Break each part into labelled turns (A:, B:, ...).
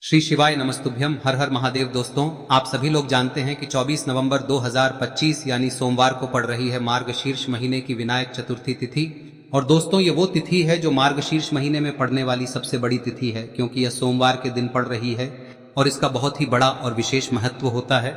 A: श्री शिवाय नमस्तुभ्यम। हर हर महादेव। दोस्तों, आप सभी लोग जानते हैं कि 24 नवंबर 2025 यानी सोमवार को पड़ रही है मार्गशीर्ष महीने की विनायक चतुर्थी तिथि। और दोस्तों, ये वो तिथि है जो मार्गशीर्ष महीने में पड़ने वाली सबसे बड़ी तिथि है, क्योंकि यह सोमवार के दिन पड़ रही है और इसका बहुत ही बड़ा और विशेष महत्व होता है।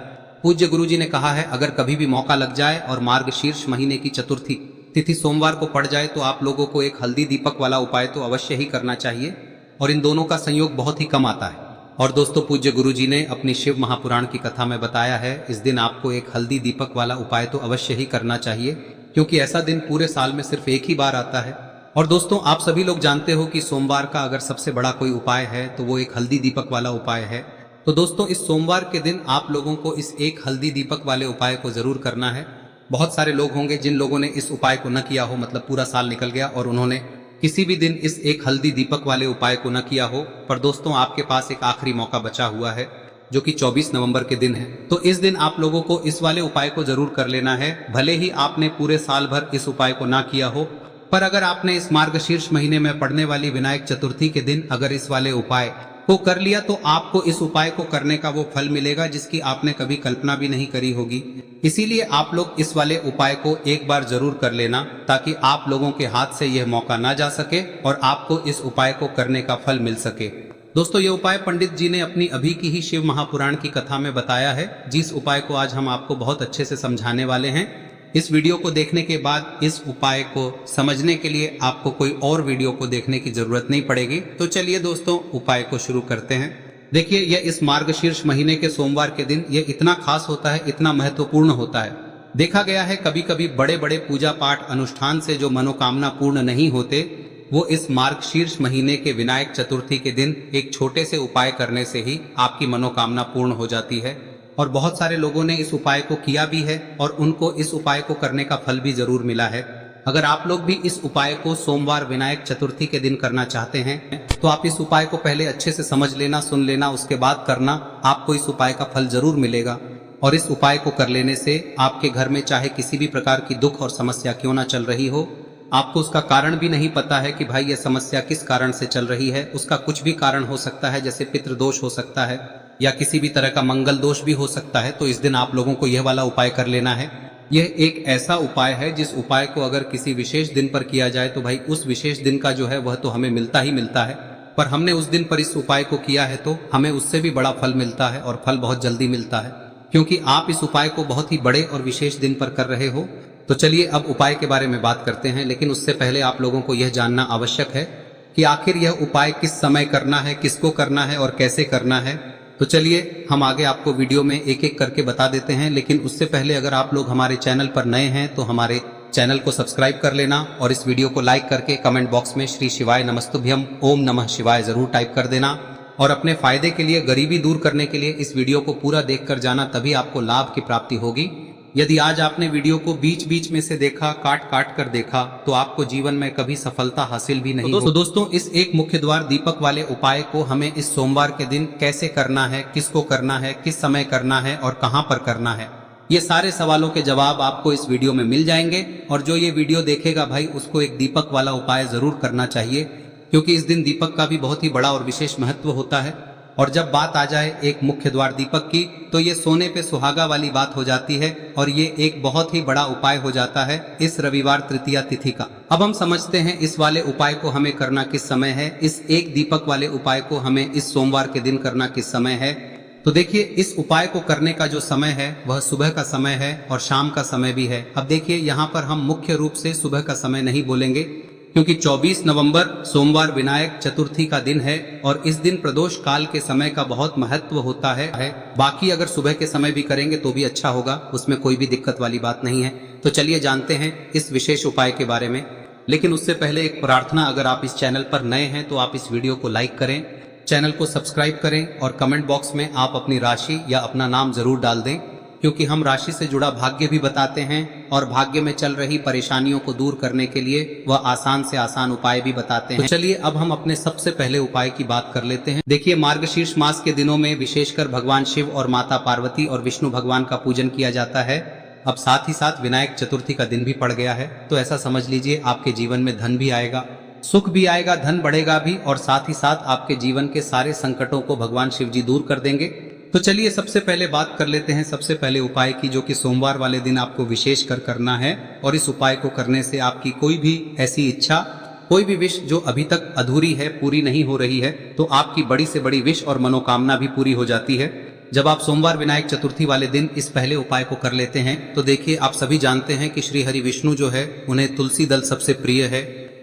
A: पूज्य गुरु जी ने कहा है, अगर कभी भी मौका लग जाए और मार्गशीर्ष महीने की चतुर्थी तिथि सोमवार को पड़ जाए तो आप लोगों को एक हल्दी दीपक वाला उपाय तो अवश्य ही करना चाहिए, और इन दोनों का संयोग बहुत ही कम आता है। और दोस्तों, पूज्य गुरु जी ने अपनी शिव महापुराण की कथा में बताया है, इस दिन आपको एक हल्दी दीपक वाला उपाय तो अवश्य ही करना चाहिए, क्योंकि ऐसा दिन पूरे साल में सिर्फ एक ही बार आता है। और दोस्तों, आप सभी लोग जानते हो कि सोमवार का अगर सबसे बड़ा कोई उपाय है तो वो एक हल्दी दीपक वाला उपाय है। तो दोस्तों, इस सोमवार के दिन आप लोगों को इस एक हल्दी दीपक वाले उपाय को जरूर करना है। बहुत सारे लोग होंगे जिन लोगों ने इस उपाय को न किया हो, मतलब पूरा साल निकल गया और उन्होंने किसी भी दिन इस एक हल्दी दीपक वाले उपाय को न किया हो। पर दोस्तों, आपके पास एक आखिरी मौका बचा हुआ है, जो कि 24 नवंबर के दिन है। तो इस दिन आप लोगों को इस वाले उपाय को जरूर कर लेना है। भले ही आपने पूरे साल भर इस उपाय को ना किया हो, पर अगर आपने इस मार्गशीर्ष महीने में पड़ने वाली विनायक चतुर्थी के दिन अगर इस वाले उपाय को कर लिया तो आपको इस उपाय को करने का वो फल मिलेगा जिसकी आपने कभी कल्पना भी नहीं करी होगी। इसीलिए आप लोग इस वाले उपाय को एक बार जरूर कर लेना, ताकि आप लोगों के हाथ से यह मौका ना जा सके और आपको इस उपाय को करने का फल मिल सके। दोस्तों, ये उपाय पंडित जी ने अपनी अभी की ही शिव महापुराण की कथा में बताया है, जिस उपाय को आज हम आपको बहुत अच्छे से समझाने वाले हैं। इस वीडियो को देखने के बाद इस उपाय को समझने के लिए आपको कोई और वीडियो को देखने की जरूरत नहीं पड़ेगी। तो चलिए दोस्तों, उपाय को शुरू करते हैं। देखिए, यह इस मार्गशीर्ष महीने के सोमवार के दिन यह इतना खास होता है, इतना महत्वपूर्ण होता है। देखा गया है कभी कभी बड़े बड़े पूजा पाठ अनुष्ठान से जो मनोकामना पूर्ण नहीं होते, वो इस मार्गशीर्ष महीने के विनायक चतुर्थी के दिन एक छोटे से उपाय करने से ही आपकी मनोकामना पूर्ण हो जाती है। और बहुत सारे लोगों ने इस उपाय को किया भी है और उनको इस उपाय को करने का फल भी जरूर मिला है। अगर आप लोग भी इस उपाय को सोमवार विनायक चतुर्थी के दिन करना चाहते हैं तो आप इस उपाय को पहले अच्छे से समझ लेना, सुन लेना, उसके बाद करना। आपको इस उपाय का फल जरूर मिलेगा। और इस उपाय को कर लेने से आपके घर में चाहे किसी भी प्रकार की दुख और समस्या क्यों ना चल रही हो, आपको उसका कारण भी नहीं पता है कि भाई यह समस्या किस कारण से चल रही है, उसका कुछ भी कारण हो सकता है, जैसे पितृदोष हो सकता है या किसी भी तरह का मंगल दोष भी हो सकता है। तो इस दिन आप लोगों को यह वाला उपाय कर लेना है। यह एक ऐसा उपाय है जिस उपाय को अगर किसी विशेष दिन पर किया जाए तो भाई उस विशेष दिन का जो है वह तो हमें मिलता ही मिलता है, पर हमने उस दिन पर इस उपाय को किया है तो हमें उससे भी बड़ा फल मिलता है, और फल बहुत जल्दी मिलता है, क्योंकि आप इस उपाय को बहुत ही बड़े और विशेष दिन पर कर रहे हो। तो चलिए अब उपाय के बारे में बात करते हैं, लेकिन उससे पहले आप लोगों को यह जानना आवश्यक है कि आखिर यह उपाय किस समय करना है, किसको करना है और कैसे करना है। तो चलिए हम आगे आपको वीडियो में एक एक करके बता देते हैं, लेकिन उससे पहले अगर आप लोग हमारे चैनल पर नए हैं तो हमारे चैनल को सब्सक्राइब कर लेना, और इस वीडियो को लाइक करके कमेंट बॉक्स में श्री शिवाय नमस्तुभ्यम ओम नमः शिवाय जरूर टाइप कर देना। और अपने फायदे के लिए, गरीबी दूर करने के लिए इस वीडियो को पूरा देखकर जाना, तभी आपको लाभ की प्राप्ति होगी। यदि आज आपने वीडियो को बीच बीच में से देखा, काट काट कर देखा, तो आपको जीवन में कभी सफलता हासिल भी नहीं होगी। तो दोस्तों, इस एक मुख्य द्वार दीपक वाले उपाय को हमें इस सोमवार के दिन कैसे करना है, किसको करना है, किस समय करना है और कहां पर करना है, ये सारे सवालों के जवाब आपको इस वीडियो में मिल जाएंगे। और जो ये वीडियो देखेगा भाई, उसको एक दीपक वाला उपाय जरूर करना चाहिए, क्योंकि इस दिन दीपक का भी बहुत ही बड़ा और विशेष महत्व होता है। और जब बात आ जाए एक मुख्य द्वार दीपक की, तो ये सोने पे सुहागा वाली बात हो जाती है, और ये एक बहुत ही बड़ा उपाय हो जाता है इस रविवार तृतीया तिथि का। अब हम समझते हैं इस वाले उपाय को हमें करना किस समय है, इस एक दीपक वाले उपाय को हमें इस सोमवार के दिन करना किस समय है। तो देखिए, इस उपाय को करने का जो समय है वह सुबह का समय है और शाम का समय भी है। अब देखिए, यहाँ पर हम मुख्य रूप से सुबह का समय नहीं बोलेंगे, क्योंकि 24 नवंबर सोमवार विनायक चतुर्थी का दिन है और इस दिन प्रदोष काल के समय का बहुत महत्व होता है। बाकी अगर सुबह के समय भी करेंगे तो भी अच्छा होगा, उसमें कोई भी दिक्कत वाली बात नहीं है। तो चलिए जानते हैं इस विशेष उपाय के बारे में। लेकिन उससे पहले एक प्रार्थना, अगर आप इस चैनल पर नए हैं तो आप इस वीडियो को लाइक करें, चैनल को सब्सक्राइब करें, और कमेंट बॉक्स में आप अपनी राशि या अपना नाम जरूर डाल दें, क्योंकि हम राशि से जुड़ा भाग्य भी बताते हैं और भाग्य में चल रही परेशानियों को दूर करने के लिए वह आसान से आसान उपाय भी बताते हैं। तो चलिए अब हम अपने सबसे पहले उपाय की बात कर लेते हैं। देखिए, मार्गशीर्ष मास के दिनों में विशेषकर भगवान शिव और माता पार्वती और विष्णु भगवान का पूजन किया जाता है। अब साथ ही साथ विनायक चतुर्थी का दिन भी पड़ गया है, तो ऐसा समझ लीजिए आपके जीवन में धन भी आएगा, सुख भी आएगा, धन बढ़ेगा भी, और साथ ही साथ आपके जीवन के सारे संकटों को भगवान शिव जी दूर कर देंगे। तो चलिए सबसे पहले बात कर लेते हैं सबसे पहले उपाय की, जो कि सोमवार वाले दिन आपको विशेष कर करना है। और इस उपाय को करने से आपकी कोई भी ऐसी इच्छा, कोई भी विश जो अभी तक अधूरी है, पूरी नहीं हो रही है, तो आपकी बड़ी से बड़ी विश और मनोकामना भी पूरी हो जाती है जब आप सोमवार विनायक चतुर्थी वाले दिन इस पहले उपाय को कर लेते हैं। तो देखिए, आप सभी जानते हैं कि श्री हरि विष्णु जो है, उन्हें तुलसी दल सबसे प्रिय है।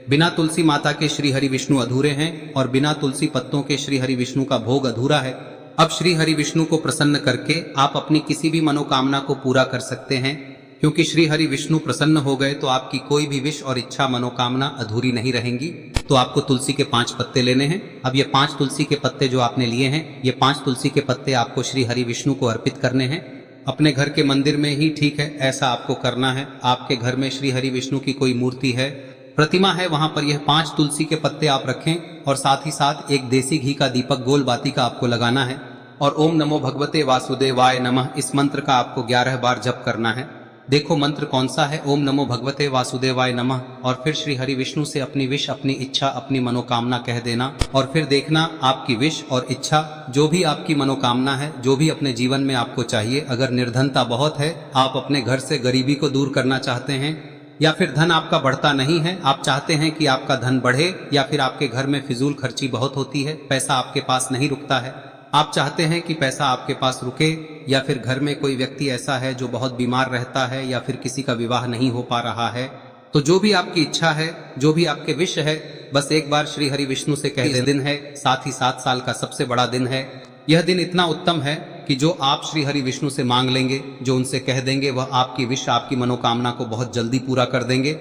A: बिना तुलसी माता के श्री हरि विष्णु अधूरे हैं और बिना तुलसी पत्तों के श्री हरि विष्णु का भोग अधूरा है। अब श्री हरि विष्णु को प्रसन्न करके आप अपनी किसी भी मनोकामना को पूरा कर सकते हैं, क्योंकि श्री हरि विष्णु प्रसन्न हो गए तो आपकी कोई भी विश और इच्छा मनोकामना अधूरी नहीं रहेंगी। तो आपको तुलसी के 5 पत्ते लेने हैं। अब ये 5 तुलसी के पत्ते जो आपने लिए हैं, ये 5 तुलसी के पत्ते आपको श्री हरि विष्णु को अर्पित करने हैं। अपने घर के मंदिर में ही ठीक है, ऐसा आपको करना है। आपके घर में श्री हरि विष्णु की कोई मूर्ति है, प्रतिमा है, वहां पर यह 5 तुलसी के पत्ते आप रखें और साथ ही साथ एक देसी घी का दीपक गोल बाती का आपको लगाना है। और ओम नमो भगवते वासुदेवाय नमः इस मंत्र का आपको 11 बार जप करना है। देखो मंत्र कौन सा है, ओम नमो भगवते वासुदेवाय नमः, और फिर श्री हरि विष्णु से अपनी विश, अपनी इच्छा, अपनी मनोकामना कह देना। और फिर देखना आपकी विश और इच्छा, जो भी आपकी मनोकामना है, जो भी अपने जीवन में आपको चाहिए। अगर निर्धनता बहुत है, आप अपने घर से गरीबी को दूर करना चाहते हैं, या फिर धन आपका बढ़ता नहीं है, आप चाहते हैं कि आपका धन बढ़े, या फिर आपके घर में फिजूल खर्ची बहुत होती है, पैसा आपके पास नहीं रुकता है, आप चाहते हैं कि पैसा आपके पास रुके, या फिर घर में कोई व्यक्ति ऐसा है जो बहुत बीमार रहता है, या फिर किसी का विवाह नहीं हो पा रहा है, तो जो भी आपकी इच्छा है, जो भी आपके विश है, बस एक बार श्री हरि विष्णु से कह दे। दिन है, साथ ही 7 साल का सबसे बड़ा दिन है। यह दिन इतना उत्तम है कि जो आप श्री हरि विष्णु से मांग लेंगे, जो उनसे कह देंगे, वह आपकी विश, आपकी मनोकामना को बहुत जल्दी पूरा कर देंगे।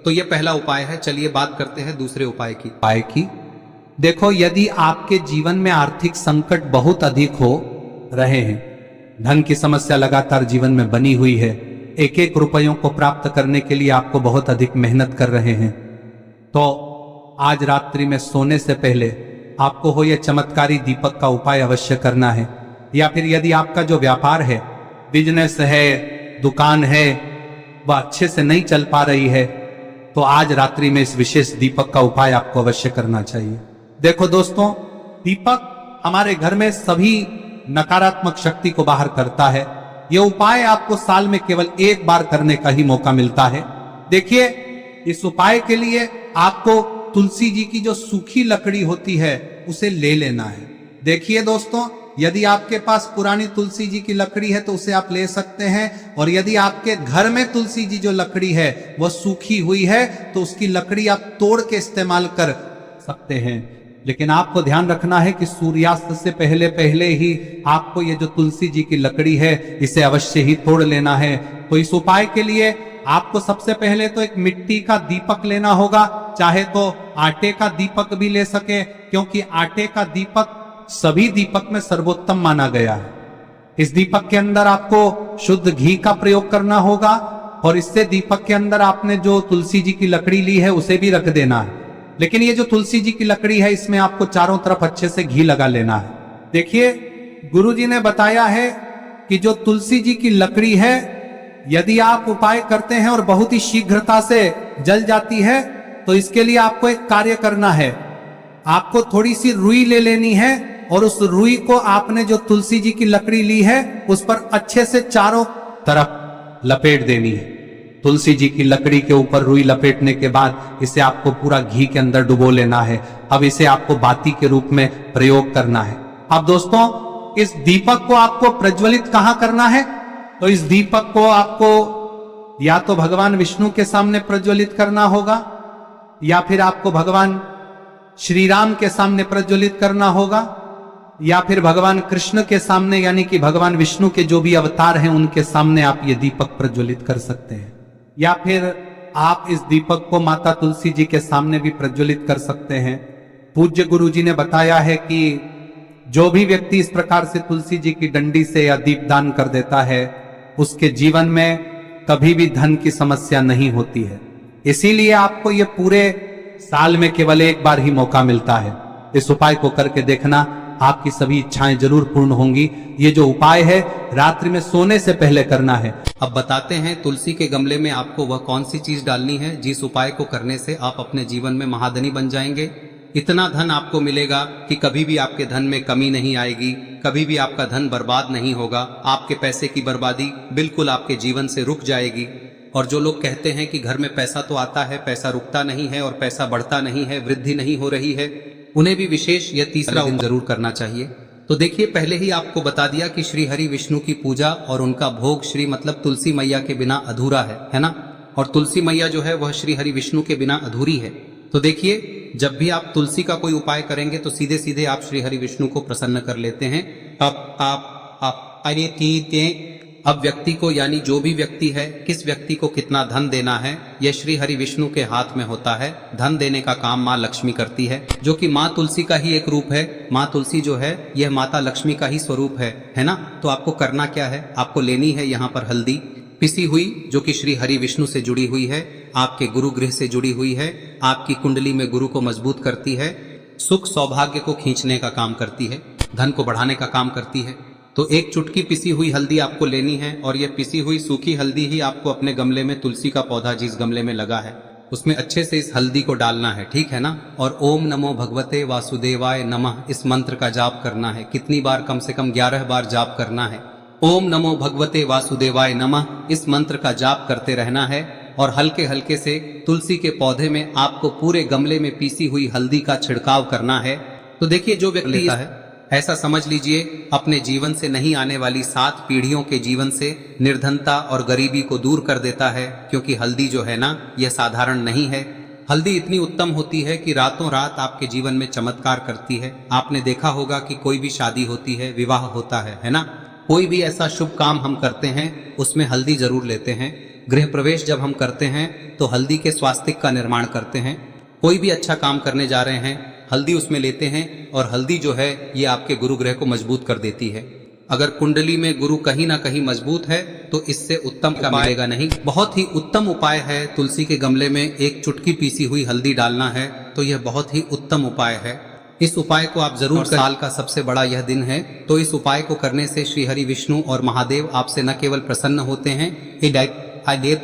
A: तो यह पहला उपाय है। चलिए बात करते हैं दूसरे उपाय की।
B: देखो, यदि आपके जीवन में आर्थिक संकट बहुत अधिक हो रहे हैं, धन की समस्या लगातार जीवन में बनी हुई है, एक एक रुपयों को प्राप्त करने के लिए आपको बहुत अधिक मेहनत कर रहे हैं, तो आज रात्रि में सोने से पहले आपको हो यह चमत्कारी दीपक का उपाय अवश्य करना है। या फिर यदि आपका जो व्यापार है, बिजनेस है, दुकान है, वह अच्छे से नहीं चल पा रही है, तो आज रात्रि में इस विशेष दीपक का उपाय आपको अवश्य करना चाहिए। देखो दोस्तों, दीपक हमारे घर में सभी नकारात्मक शक्ति को बाहर करता है। यह उपाय आपको साल में केवल 1 बार करने का ही मौका मिलता है। देखिए, इस उपाय के लिए आपको तुलसी जी की जो सूखी लकड़ी होती है उसे ले लेना है। देखिए दोस्तों, यदि आपके पास पुरानी तुलसी जी की लकड़ी है तो उसे आप ले सकते हैं, और यदि आपके घर में तुलसी जी जो लकड़ी है वह सूखी हुई है तो उसकी लकड़ी आप तोड़ के इस्तेमाल कर सकते हैं। लेकिन आपको ध्यान रखना है कि सूर्यास्त से पहले पहले ही आपको ये जो तुलसी जी की लकड़ी है इसे अवश्य ही तोड़ लेना है। तो इस उपाय के लिए आपको सबसे पहले तो एक मिट्टी का दीपक लेना होगा, चाहे तो आटे का दीपक भी ले सके, क्योंकि आटे का दीपक सभी दीपक में सर्वोत्तम माना गया है। इस दीपक के अंदर आपको शुद्ध घी का प्रयोग करना होगा, और इससे दीपक के अंदर आपने जो तुलसी जी की लकड़ी ली है उसे भी रख देना है। लेकिन ये जो तुलसी जी की लकड़ी है, इसमें आपको चारों तरफ अच्छे से घी लगा लेना है। देखिए, गुरुजी ने बताया है कि जो तुलसी जी की लकड़ी है, यदि आप उपाय करते हैं और बहुत ही शीघ्रता से जल जाती है, तो इसके लिए आपको एक कार्य करना है। आपको थोड़ी सी रुई ले लेनी है, और उस रुई को आपने जो तुलसी जी की लकड़ी ली है उस पर अच्छे से चारों तरफ लपेट देनी है। तुलसी जी की लकड़ी के ऊपर रुई लपेटने के बाद इसे आपको पूरा घी के अंदर डुबो लेना है। अब इसे आपको बाती के रूप में प्रयोग करना है। अब दोस्तों, इस दीपक को आपको प्रज्वलित कहां करना है? तो इस दीपक को आपको या तो भगवान विष्णु के सामने प्रज्वलित करना होगा, या फिर आपको भगवान श्री राम के सामने प्रज्वलित करना होगा, या फिर भगवान कृष्ण के सामने, यानी कि भगवान विष्णु के जो भी अवतार हैं उनके सामने आप ये दीपक प्रज्वलित कर सकते हैं। या फिर आप इस दीपक को माता तुलसी जी के सामने भी प्रज्वलित कर सकते हैं। पूज्य गुरु जी ने बताया है कि जो भी व्यक्ति इस प्रकार से तुलसी जी की डंडी से या दीपदान कर देता है, उसके जीवन में कभी भी धन की समस्या नहीं होती है। इसीलिए आपको ये पूरे साल में केवल 1 बार ही मौका मिलता है। इस उपाय को करके देखना, आपकी सभी इच्छाएं जरूर पूर्ण होंगी। ये जो उपाय है रात्रि में सोने से पहले करना है।
A: अब बताते हैं तुलसी के गमले में आपको वह कौन सी चीज डालनी है जिस उपाय को करने से आप अपने जीवन में महाधनी बन जाएंगे। इतना धन आपको मिलेगा कि कभी भी आपके धन में कमी नहीं आएगी, कभी भी आपका धन बर्बाद नहीं होगा। आपके पैसे की बर्बादी बिल्कुल आपके जीवन से रुक जाएगी। और जो लोग कहते हैं कि घर में पैसा तो आता है, पैसा रुकता नहीं है और पैसा बढ़ता नहीं है, वृद्धि नहीं हो रही है, उन्हें भी विशेष यह तीसरा दिन जरूर करना चाहिए। तो देखिए, पहले ही आपको बता दिया कि श्री हरि विष्णु की पूजा और उनका भोग श्री मतलब तुलसी मैया के बिना अधूरा है ना। और तुलसी मैया जो है वह श्री हरि विष्णु के बिना अधूरी है। तो देखिए, जब भी आप तुलसी का कोई उपाय करेंगे तो सीधे सीधे आप श्री हरि विष्णु को प्रसन्न कर लेते हैं। अब व्यक्ति को, यानी जो भी व्यक्ति है, किस व्यक्ति को कितना धन देना है, यह श्री हरि विष्णु के हाथ में होता है। धन देने का काम माँ लक्ष्मी करती है, जो कि माँ तुलसी का ही एक रूप है। माँ तुलसी जो है यह माता लक्ष्मी का ही स्वरूप है ना। तो आपको करना क्या है, आपको लेनी है यहाँ पर हल्दी पिसी हुई, जो कि श्री हरि विष्णु से जुड़ी हुई है, आपके गुरु गृह से जुड़ी हुई है, आपकी कुंडली में गुरु को मजबूत करती है, सुख सौभाग्य को खींचने का काम करती है, धन को बढ़ाने का काम करती है। तो एक चुटकी पिसी हुई हल्दी आपको लेनी है और यह पिसी हुई सूखी हल्दी ही आपको अपने गमले में, तुलसी का पौधा जिस गमले में लगा है उसमें अच्छे से इस हल्दी को डालना है, ठीक है ना। और ओम नमो भगवते वासुदेवाय नमः इस मंत्र का जाप करना है। कितनी बार? कम से कम 11 बार जाप करना है। ओम नमो भगवते वासुदेवाय नमः इस मंत्र का जाप करते रहना है और हल्के हल्के से तुलसी के पौधे में आपको पूरे गमले में पीसी हुई हल्दी का छिड़काव करना है। तो देखिए, जो व्यक्ति लेता है, ऐसा समझ लीजिए अपने जीवन से नहीं आने वाली 7 पीढ़ियों के जीवन से निर्धनता और गरीबी को दूर कर देता है। क्योंकि हल्दी जो है ना, यह साधारण नहीं है। हल्दी इतनी उत्तम होती है कि रातों रात आपके जीवन में चमत्कार करती है। आपने देखा होगा कि कोई भी शादी होती है, विवाह होता है ना, कोई भी ऐसा शुभ काम हम करते हैं उसमें हल्दी जरूर लेते हैं। गृह प्रवेश जब हम करते हैं तो हल्दी के स्वास्तिक का निर्माण करते हैं। कोई भी अच्छा काम करने जा रहे हैं, हल्दी उसमें लेते हैं और हल्दी जो है ये आपके गुरु ग्रह को मजबूत कर देती है। अगर कुंडली में गुरु कहीं ना कहीं मजबूत है तो इससे उत्तम का मिलेगा नहीं। बहुत ही उत्तम उपाय है, तुलसी के गमले में एक चुटकी पीसी हुई हल्दी डालना है, तो यह बहुत ही उत्तम उपाय है। इस उपाय को आप जरूर करें। साल का सबसे बड़ा यह दिन है, तो इस उपाय को करने से श्री हरि विष्णु और महादेव आपसे न केवल प्रसन्न होते हैं,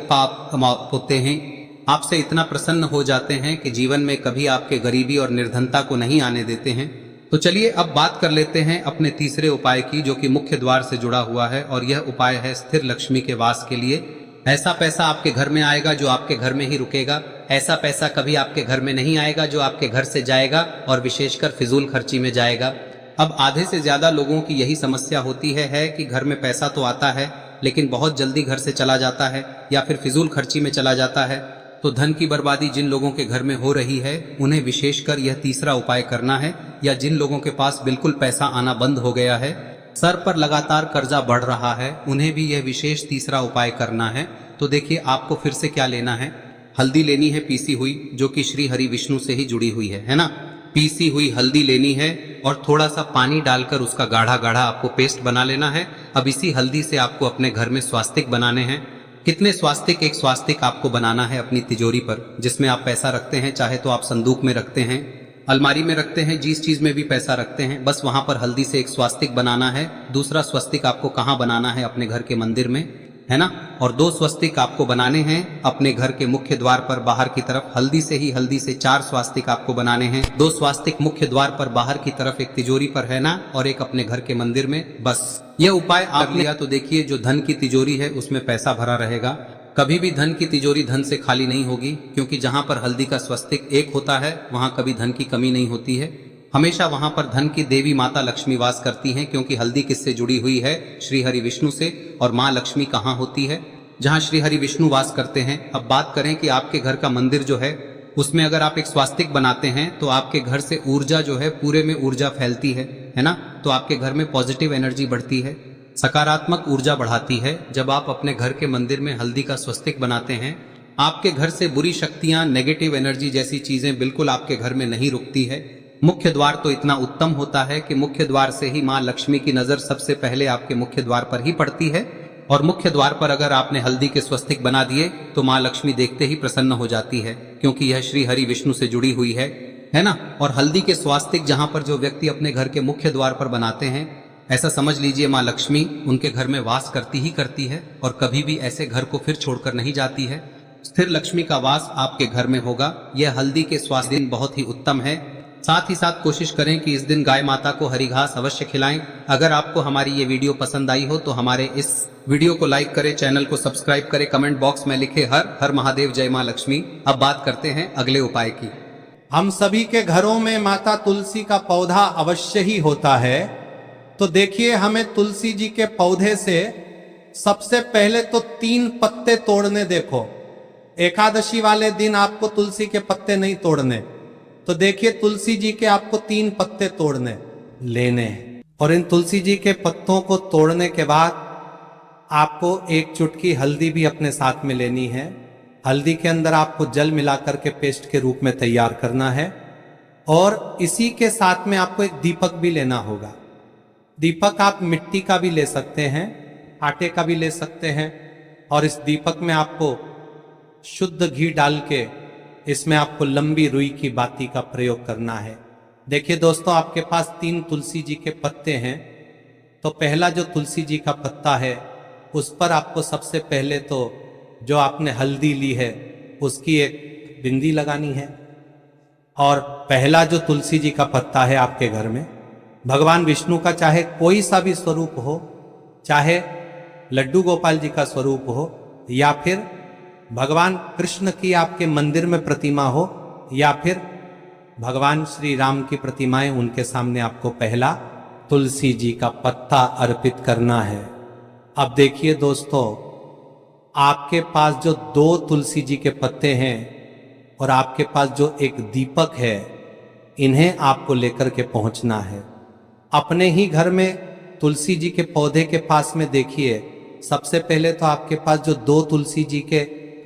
A: पाप होते हैं, आपसे इतना प्रसन्न हो जाते हैं कि जीवन में कभी आपके गरीबी और निर्धनता को नहीं आने देते हैं। तो चलिए अब बात कर लेते हैं अपने तीसरे उपाय की, जो कि मुख्य द्वार से जुड़ा हुआ है। और यह उपाय है स्थिर लक्ष्मी के वास के लिए। ऐसा पैसा आपके घर में आएगा जो आपके घर में ही रुकेगा। ऐसा पैसा कभी आपके घर में नहीं आएगा जो आपके घर से जाएगा और विशेषकर फिजूल खर्ची में जाएगा। अब आधे से ज्यादा लोगों की यही समस्या होती है कि घर में पैसा तो आता है लेकिन बहुत जल्दी घर से चला जाता है या फिर फिजूल खर्ची में चला जाता है। तो धन की बर्बादी जिन लोगों के घर में हो रही है उन्हें विशेषकर यह तीसरा उपाय करना है। या जिन लोगों के पास बिल्कुल पैसा आना बंद हो गया है, सर पर लगातार कर्जा बढ़ रहा है, उन्हें भी यह विशेष तीसरा उपाय करना है। तो देखिए, आपको फिर से क्या लेना है, हल्दी लेनी है पीसी हुई, जो कि श्री हरि विष्णु से ही जुड़ी हुई है ना। पीसी हुई हल्दी लेनी है और थोड़ा सा पानी डालकर उसका गाढ़ा गाढ़ा आपको पेस्ट बना लेना है। अब इसी हल्दी से आपको अपने घर में स्वास्तिक बनाने हैं। कितने स्वास्तिक? एक स्वास्तिक आपको बनाना है अपनी तिजोरी पर, जिसमें आप पैसा रखते हैं। चाहे तो आप संदूक में रखते हैं, अलमारी में रखते हैं, जिस चीज में भी पैसा रखते हैं, बस वहां पर हल्दी से एक स्वास्तिक बनाना है। दूसरा स्वस्तिक आपको कहाँ बनाना है? अपने घर के मंदिर में, है ना। और 2 स्वस्तिक आपको बनाने हैं अपने घर के मुख्य द्वार पर बाहर की तरफ। हल्दी से 4 स्वास्तिक आपको बनाने हैं। 2 स्वास्तिक मुख्य द्वार पर बाहर की तरफ, एक तिजोरी पर, है ना, और एक अपने घर के मंदिर में। बस यह उपाय आप लिया तो देखिए, जो धन की तिजोरी है उसमें पैसा भरा रहेगा। कभी भी धन की तिजोरी धन से खाली नहीं होगी, क्योंकि जहां पर हल्दी का स्वस्तिक एक होता है वहां कभी धन की कमी नहीं होती है। हमेशा वहां पर धन की देवी माता लक्ष्मी वास करती हैं, क्योंकि हल्दी किससे जुड़ी हुई है? श्री हरि विष्णु से। और माँ लक्ष्मी कहाँ होती है? जहाँ श्री हरि विष्णु वास करते हैं। अब बात करें कि आपके घर का मंदिर जो है उसमें अगर आप एक स्वास्तिक बनाते हैं तो आपके घर से ऊर्जा जो है, पूरे में ऊर्जा फैलती है ना। तो आपके घर में पॉजिटिव एनर्जी बढ़ती है, सकारात्मक ऊर्जा बढ़ाती है। जब आप अपने घर के मंदिर में हल्दी का स्वस्तिक बनाते हैं, आपके घर से बुरी शक्तियां, नेगेटिव एनर्जी जैसी चीजें बिल्कुल आपके घर में नहीं रुकती है। मुख्य द्वार तो इतना उत्तम होता है कि मुख्य द्वार से ही माँ लक्ष्मी की नजर सबसे पहले आपके मुख्य द्वार पर ही पड़ती है। और मुख्य द्वार पर अगर आपने हल्दी के स्वस्तिक बना दिए तो माँ लक्ष्मी देखते ही प्रसन्न हो जाती है, क्योंकि यह श्री हरि विष्णु से जुड़ी हुई है ना। और हल्दी के स्वास्तिक जहां पर जो व्यक्ति अपने घर के मुख्य द्वार पर बनाते हैं, ऐसा समझ लीजिए माँ लक्ष्मी उनके घर में वास करती ही करती है और कभी भी ऐसे घर को फिर छोड़कर नहीं जाती है। स्थिर लक्ष्मी का वास आपके घर में होगा। यह हल्दी के स्वास्थ्य दिन बहुत ही उत्तम है। साथ ही साथ कोशिश करें कि इस दिन गाय माता को हरी घास अवश्य खिलाएं। अगर आपको हमारी ये वीडियो पसंद आई हो तो हमारे इस वीडियो को लाइक करें, चैनल को सब्सक्राइब करें, कमेंट बॉक्स में लिखे हर हर महादेव, जय माँ लक्ष्मी। अब बात करते हैं अगले उपाय की।
B: हम सभी के घरों में माता तुलसी का पौधा अवश्य ही होता है। तो देखिए, हमें तुलसी जी के पौधे से सबसे पहले तो 3 पत्ते तोड़ने। देखो, एकादशी वाले दिन आपको तुलसी के पत्ते नहीं तोड़ने। तो देखिए, तुलसी जी के आपको 3 पत्ते तोड़ने लेने, और इन तुलसी जी के पत्तों को तोड़ने के बाद आपको 1 चुटकी हल्दी भी अपने साथ में लेनी है। हल्दी के अंदर आपको जल मिलाकर के पेस्ट के रूप में तैयार करना है, और इसी के साथ में आपको एक दीपक भी लेना होगा। दीपक आप मिट्टी का भी ले सकते हैं, आटे का भी ले सकते हैं, और इस दीपक में आपको शुद्ध घी डाल के इसमें आपको लंबी रुई की बाती का प्रयोग करना है। देखिए दोस्तों, आपके पास 3 तुलसी जी के पत्ते हैं। तो पहला जो तुलसी जी का पत्ता है उस पर आपको सबसे पहले तो जो आपने हल्दी ली है उसकी एक बिंदी लगानी है। और पहला जो तुलसी जी का पत्ता है आपके घर में, भगवान विष्णु का चाहे कोई सा भी स्वरूप हो, चाहे लड्डू गोपाल जी का स्वरूप हो, या फिर भगवान कृष्ण की आपके मंदिर में प्रतिमा हो, या फिर भगवान श्री राम की प्रतिमाएं, उनके सामने आपको पहला तुलसी जी का पत्ता अर्पित करना है। अब देखिए दोस्तों, आपके पास जो 2 तुलसी जी के पत्ते हैं और आपके पास जो एक दीपक है, इन्हें आपको लेकर के पहुंचना है। अपने ही घर में तुलसी जी के पौधे के पास में देखिए, सबसे पहले तो आपके पास जो 2 तुलसी जी के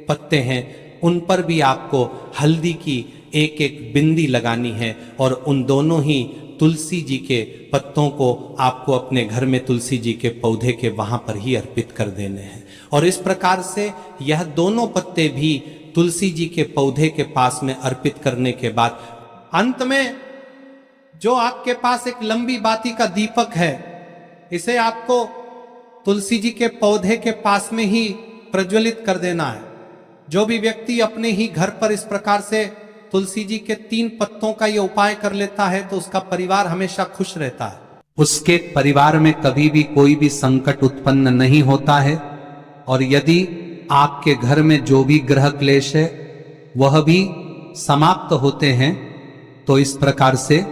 B: पत्ते हैं उन पर भी आपको हल्दी की एक एक बिंदी लगानी है, और उन दोनों ही तुलसी जी के पत्तों को आपको अपने घर में तुलसी जी के पौधे के वहां पर ही अर्पित कर देने हैं। और इस प्रकार से यह दोनों पत्ते भी तुलसी जी के पौधे के पास में अर्पित करने के बाद अंत में जो आपके पास एक लंबी बाती का दीपक है, इसे आपको तुलसी जी के पौधे के पास में ही प्रज्वलित कर देना है। जो भी व्यक्ति अपने ही घर पर इस प्रकार से तुलसी जी के 3 पत्तों का यह उपाय कर लेता है तो उसका परिवार हमेशा खुश रहता है। उसके परिवार में कभी भी कोई भी संकट उत्पन्न नहीं होता है, और यदि आपके घर में जो भी ग्रह क्लेश है वह भी समाप्त होते हैं। तो इस प्रकार से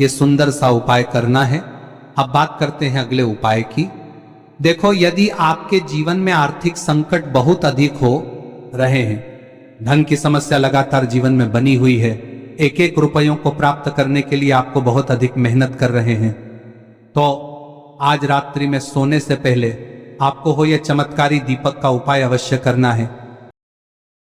B: ये सुंदर सा उपाय करना है। अब बात करते हैं अगले उपाय की। देखो, यदि आपके जीवन में आर्थिक संकट बहुत अधिक हो रहे हैं, धन की समस्या लगातार जीवन में बनी हुई है, एक एक रुपयों को प्राप्त करने के लिए आपको बहुत अधिक मेहनत कर रहे हैं, तो आज रात्रि में सोने से पहले आपको हो यह चमत्कारी दीपक का उपाय अवश्य करना है।